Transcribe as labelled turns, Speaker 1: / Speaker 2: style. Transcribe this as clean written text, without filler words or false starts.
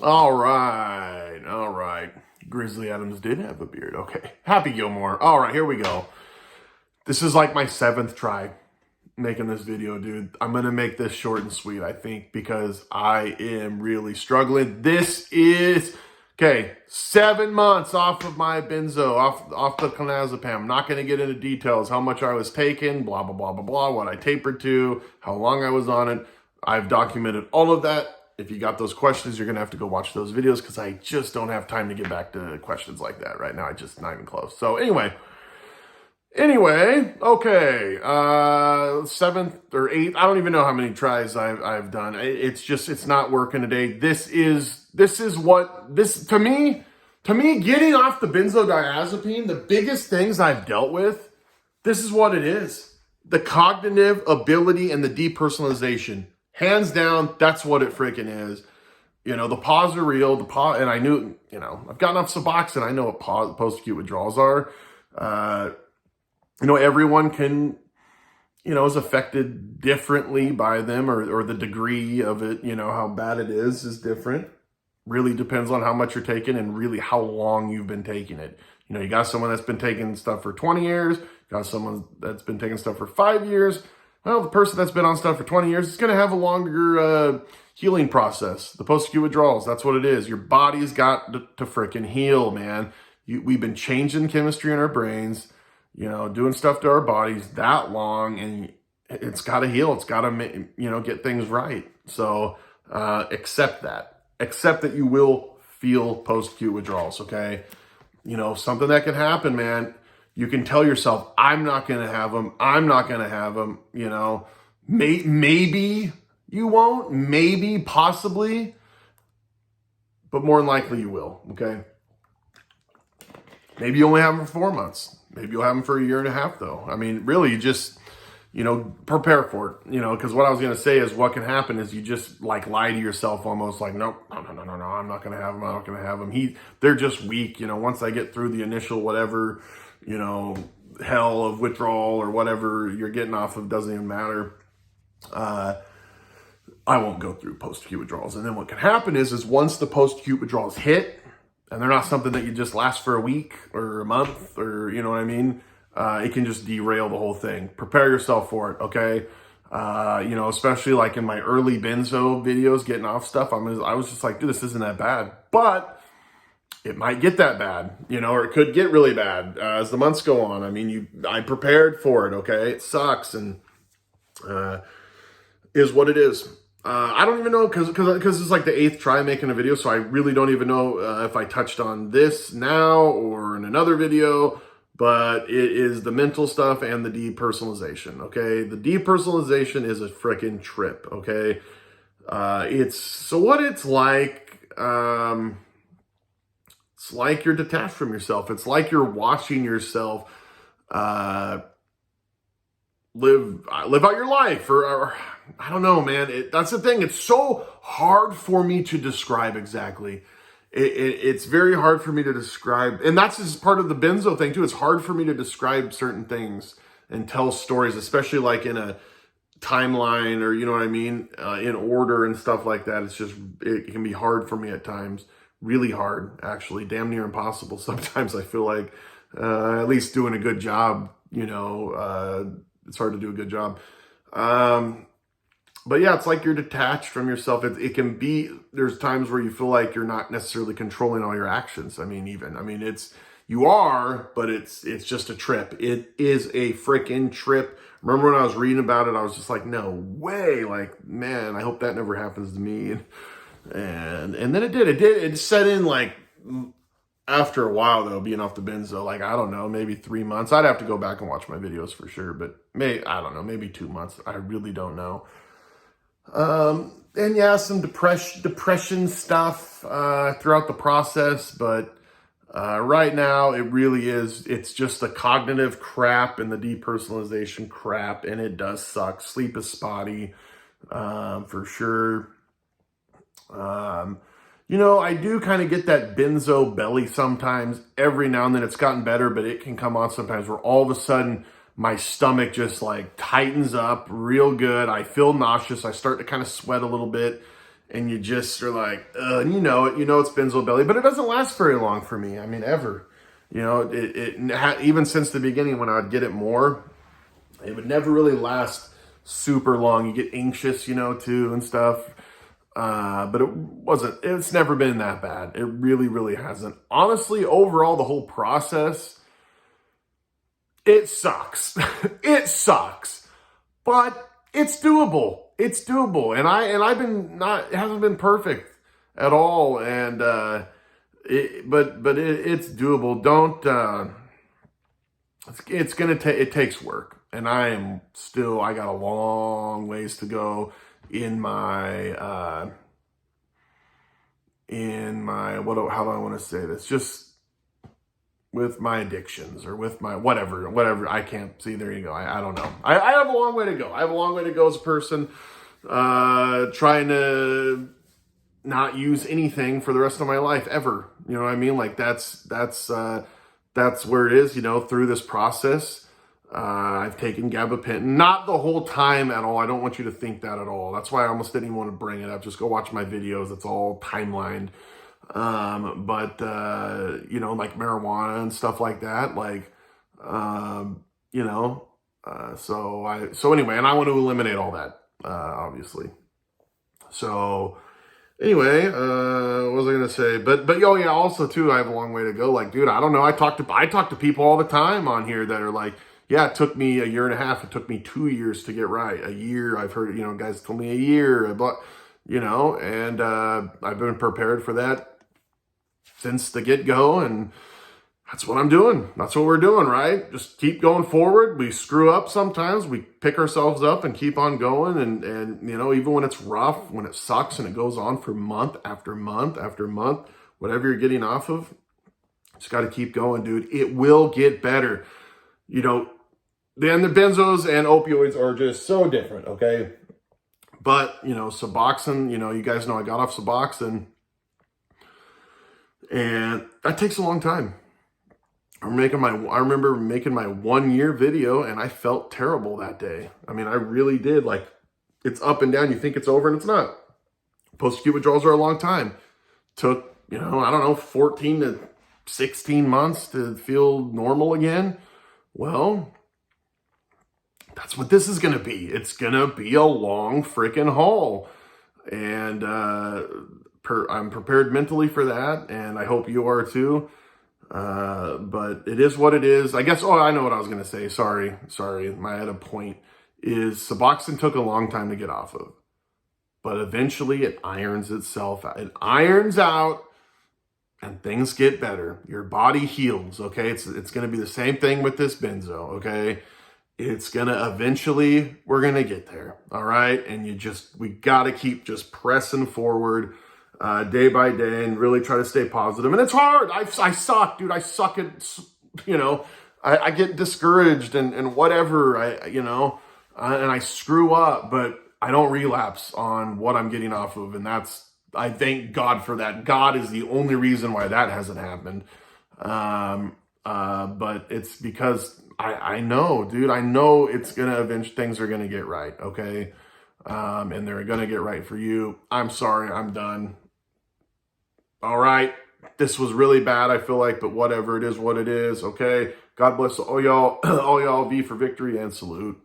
Speaker 1: All right, all right. Grizzly Adams did have a beard. Okay. Happy Gilmore. All right, here we go. This is like my 7th try making this video, dude. I'm going to make this short and sweet, I think, because I am really struggling. This is, okay, 7 months off of my benzo, off the clonazepam. I'm not going to get into details, how much I was taking, blah, blah, blah, blah, blah, what I tapered to, how long I was on it. I've documented all of that. If you got those questions, you're going to have to go watch those videos because I just don't have time to get back to questions like that right now. I just not even close. So anyway, okay. 7th or 8th. I don't even know how many tries I've done. It's not working today. This is what to me, getting off the benzodiazepine, the biggest things I've dealt with, this is what it is. The cognitive ability and the depersonalization. Hands down, that's what it freaking is. You know, the pause are real. And I knew, I've gotten off Suboxone. I know what post-acute withdrawals are. Everyone can, is affected differently by them, or the degree of it, how bad it is different. Really depends on how much you're taking and really how long you've been taking it. You got someone that's been taking stuff for 20 years, got someone that's been taking stuff for 5 years. Well, the person that's been on stuff for 20 years is going to have a longer healing process. The post-acute withdrawals, that's what it is. Your body's got to freaking heal, man. We've been changing chemistry in our brains, doing stuff to our bodies that long, and it's got to heal. It's got to, get things right. So accept that. Accept that you will feel post-acute withdrawals, okay? Something that can happen, man. You can tell yourself, I'm not going to have them. I'm not going to have them, Maybe you won't. Maybe, possibly. But more than likely you will, okay? Maybe you only have them for 4 months. Maybe you'll have them for a year and a half, though. I mean, really, just, prepare for it. Because what I was going to say is what can happen is you just, lie to yourself almost like, no, I'm not going to have them. I'm not going to have them. They're just weak. Once I get through the initial whatever, hell of withdrawal or whatever you're getting off of, doesn't even matter. I won't go through post-acute withdrawals. And then what can happen is once the post-acute withdrawals hit, and they're not something that you just last for a week or a month or, you know what I mean? It can just derail the whole thing. Prepare yourself for it, okay? Especially like in my early benzo videos, getting off stuff, I was just like, dude, this isn't that bad. But it might get that bad, or it could get really bad as the months go on. I mean, I prepared for it, okay? It sucks and is what it is. I don't even know because it's like the 8th try making a video, so I really don't even know if I touched on this now or in another video, but it is the mental stuff and the depersonalization, okay? The depersonalization is a freaking trip, okay? It's like you're detached from yourself. It's like you're watching yourself live out your life, or I don't know, man. That's the thing. It's so hard for me to describe exactly. It's very hard for me to describe, and that's just part of the benzo thing too. It's hard for me to describe certain things and tell stories, especially like in a timeline or, you know what I mean, in order and stuff like that. It can be hard for me at times. Really hard, actually, damn near impossible. Sometimes I feel like at least doing a good job, it's hard to do a good job. But yeah, it's like you're detached from yourself. It can be, there's times where you feel like you're not necessarily controlling all your actions. You are, but it's just a trip. It is a freaking trip. Remember when I was reading about it, I was just like, no way. Like, man, I hope that never happens to me. And then it did. It set in like after a while though, being off the benzo, like, I don't know, maybe 3 months. I'd have to go back and watch my videos for sure, but I don't know, maybe 2 months. I really don't know. And yeah, some depression stuff throughout the process, but right now it really is. It's just the cognitive crap and the depersonalization crap, and it does suck. Sleep is spotty, for sure. I do kind of get that benzo belly sometimes. Every now and then it's gotten better, but it can come on sometimes where all of a sudden my stomach just like tightens up real good. I feel nauseous. I start to kind of sweat a little bit. and you just are like, and you know it, it's benzo belly, but it doesn't last very long for me. I mean, ever. Even since the beginning when I'd get it more, it would never really last super long. You get anxious, too, and stuff. But it's never been that bad. It really, really hasn't. Honestly, overall, the whole process, it sucks. It sucks. But it's doable. It's doable. And it hasn't been perfect at all. And, it's doable. It takes work. And I got a long ways to go in my, how do I want to say this? Just with my addictions or with my whatever. I can't see. There you go. I don't know. I have a long way to go. I have a long way to go as a person, trying to not use anything for the rest of my life ever. You know what I mean? Like that's where it is, through this process. I've taken gabapentin, not the whole time at all. I don't want you to think that at all. That's why I almost didn't even want to bring it up. Just go watch my videos. It's all timelined. Like marijuana and stuff like that. So anyway, and I want to eliminate all that, obviously. So anyway, what was I going to say? But yeah, also too, I have a long way to go. Like, dude, I don't know. I talk to people all the time on here that are like, yeah, it took me a year and a half. It took me 2 years to get right. A year. I've heard, guys told me a year, but, and, I've been prepared for that since the get-go, and that's what I'm doing. That's what we're doing, right? Just keep going forward. We screw up sometimes. We pick ourselves up and keep on going, and even when it's rough, when it sucks and it goes on for month after month after month, whatever you're getting off of, just got to keep going, dude. It will get better. Then the benzos and opioids are just so different, okay? But, Suboxone, you guys know I got off Suboxone, and that takes a long time. I remember making my 1 year video, and I felt terrible that day. I mean, I really did. Like, it's up and down. You think it's over, and it's not. Post-acute withdrawals are a long time. Took, 14 to 16 months to feel normal again. Well, that's what this is going to be. It's going to be a long freaking haul. And I'm prepared mentally for that, and I hope you are too. But it is what it is. I guess, I know what I was going to say. Sorry. I had a point. Is Suboxone took a long time to get off of. But eventually it irons itself out. It irons out, and things get better. Your body heals, okay? It's going to be the same thing with this benzo, okay? It's going to eventually, we're going to get there, all right? And we got to keep just pressing forward day by day and really try to stay positive. And it's hard. I suck, dude. I suck at, I get discouraged and whatever, and I screw up, but I don't relapse on what I'm getting off of. And I thank God for that. God is the only reason why that hasn't happened. But it's because I know, dude, I know it's going to eventually, things are going to get right. Okay. And they're going to get right for you. I'm sorry. I'm done. All right. This was really bad, I feel like, but whatever, it is what it is. Okay. God bless all y'all. All y'all. V for victory and salute.